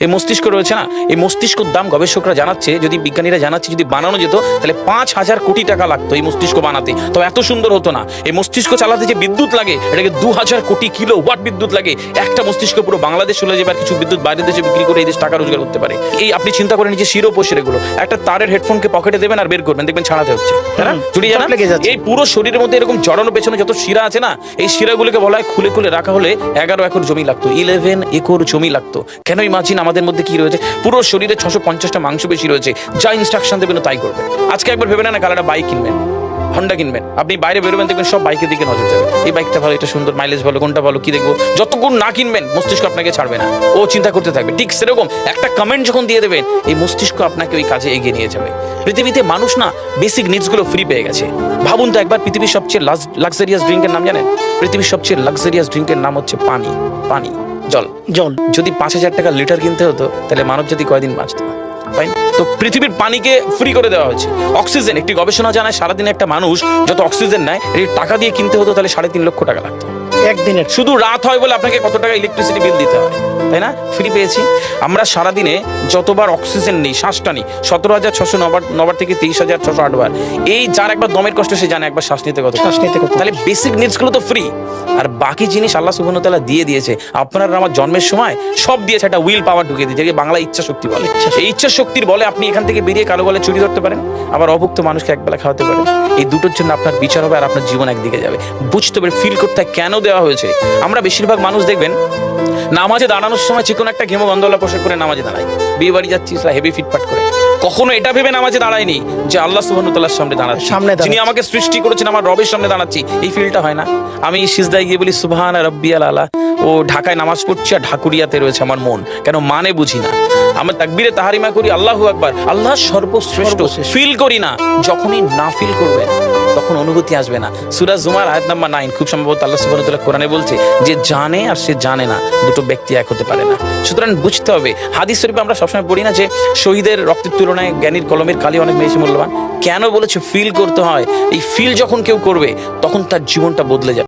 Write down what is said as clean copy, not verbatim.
এই মস্তিষ্ক রয়েছে না, এই মস্তিষ্কর দাম গবেষকরা জানাচ্ছে, যদি বিজ্ঞানীরা জানাচ্ছে যদি বানানো যেত তাহলে 5,000 কোটি টাকা লাগতো এই মস্তিষ্ক বানাতে, তো এত সুন্দর হতো না। এই মস্তিষ্ক চালাতে যে বিদ্যুৎ লাগে এটাকে 2000 কোটি কিলো ওয়াট বিদ্যুৎ লাগে। একটা মস্তিষ্ক পুরো বাংলাদেশ চলে যাবে, আর কিছু বিদ্যুৎ বাইরের দেশে বিক্রি করে এই দেশ টাকা রোজগার করতে পারে। এই আপনি চিন্তা করেন যে শিরোপশিরাগুলো, একটা তারের হেডফোনকে পকেটে দেবেন আর বের করবেন, দেখবেন ছাড়াতে হচ্ছে, তাই না? জুড়িয়ে যাচ্ছে। এই পুরো শরীরের মধ্যে এরকম জড়ানো পেছনে যত শিরা আছে না, এই শিরাগুলোকে বলা হয় খুলে খুলে রাখা হলে 11 একর জমি লাগতো, 11 একর জমি লাগতো। কেন ইমাজিন আমাদের মধ্যে কি রয়েছে, পুরো শরীরে 650টা মাংসপেশি রয়েছে, যা ইনস্ট্রাকশন দেবেন তাই করবে। আজকে একবার ভেবে না কাল একটা বাইক কিনবেন, হন্ডা কিনবেন, আপনি বাইরে বেরোবেন দেখবেন সব বাইকের দিকে নজর যাবে, এই বাইকটা ভালো, এটা সুন্দর, মাইলেজ ভালো, কোনটা ভালো, কি দেখবো। যতক্ষণ না কিনবেন মস্তিষ্ক আপনাকে ছাড়বে না, ও চিন্তা করতে থাকবে। ঠিক সেরকম একটা কমেন্ট যখন দিয়ে দেবেন এই মস্তিষ্ক আপনাকে ওই কাজে এগিয়ে নিয়ে যাবে। পৃথিবীতে মানুষ না বেসিক নিডসগুলো ফ্রি পেয়ে গেছে। ভাবুন তো একবার, পৃথিবীর সবচেয়ে লাক্সারিয়াস ড্রিঙ্কের নাম জানেন? পৃথিবীর সবচেয়ে লাক্সারিয়াস ড্রিঙ্কের নাম হচ্ছে পানি। পানি, জল। যদি 5,000 টাকা লিটার কিনতে হতো তাহলে মানব জাতি কয়দিন বাঁচত? তো পৃথিবীর পানিকে ফ্রি করে দেওয়া হয়েছে। অক্সিজেন, একটি গবেষণা জানায় সারাদিনে একটা মানুষ যত অক্সিজেন নেয় এই টাকা দিয়ে কিনতে হতো তাহলে 3.5 লক্ষ টাকা লাগতো একদিনের। শুধু রাত হয় বলে আপনাকে কত টাকা ইলেকট্রিসিটি বিল দিতে হয়, তাই না? ফ্রি পেয়েছি। আমরা সারাদিনে যতবার অক্সিজেন নিই, শ্বাসটা নিই, 17,609 থেকে 23,608 বার। এই যার একবার দমের কষ্ট সে জানে একবার শ্বাস নিতে কত। তাহলে বেসিক নিডসগুলো তো ফ্রি, আর বাকি জিনিস আল্লাহ সুবহানাহু ওয়া তাআলা দিয়ে দিয়েছে। আপনার আমার জন্মের সময় সব দিয়েছে, একটা উইল পাওয়ার ঢুকিয়ে দিয়েছে, যেটাকে বাংলা ইচ্ছা শক্তি বলে। এই ইচ্ছা শক্তির বলে আপনি এখান থেকে বেরিয়ে কালো বলে চুরি ধরতে পারেন, আবার অভুক্ত মানুষকে একবেলা খাওয়াতে পারেন। এই দুটোর জন্য আপনার বিচার হবে আর আপনার জীবন একদিকে যাবে। বুঝতে পারে, ফিল করতে কেন দেওয়া হয়েছে। আমরা বেশিরভাগ মানুষ দেখবেন নামাজে দাঁড়ানোর সময় চিকন একটা ঘেমো গন্ধওয়ালা পোশাক করে নামাজে দাঁড়ায়, বিয়ে বাড়ি যাচ্ছি হেভি ফিটফাট করে। কখনো এটা ভেবে নামাজে দাঁড়ায়নি যে আল্লাহ সুবহানাহু ওয়া তাআলার সামনে দাঁড়াচ্ছি, যিনি আমাকে সৃষ্টি করেছেন, আমার রবের সামনে দাঁড়াচ্ছি। এই ফিলটা হয় না। আমি সিজদায় গিয়ে বলি সুবহানা রাব্বিয়াল আলা, ও ঢাকায় নামাজ পড়ছি আর ঢাকুরিয়াতে রয়েছে আমার মন, কেন মানে বুঝি না। আমরা তাকবীরে তাহারিমা করি আল্লাহু আকবার, আল্লাহ সর্বশ্রেষ্ঠ, ফিল করি না। যখনই না ফিল করবেন তখন অনুভূতি আসবে না। সূরা জুমার আয়াত নাম্বার 9 খুব সম্ভবত আল্লাহ সুবহানাহু ওয়া তাআলা কোরআনে বলছে যে জানে আর সে জানে না, দুটো ব্যক্তি এক হতে পারে না। সুতরাং বুঝতে হবে। হাদিস শরীফে আমরা সবসময় পড়ি না যে শহীদের রক্তের তুলনায় জ্ঞানীর কলমের কালি অনেক বেশি মূল্যবান। কেন বলেছে? ফিল করতে হয়। এই ফিল যখন কেউ করবে তখন তার জীবনটা বদলে যাবে।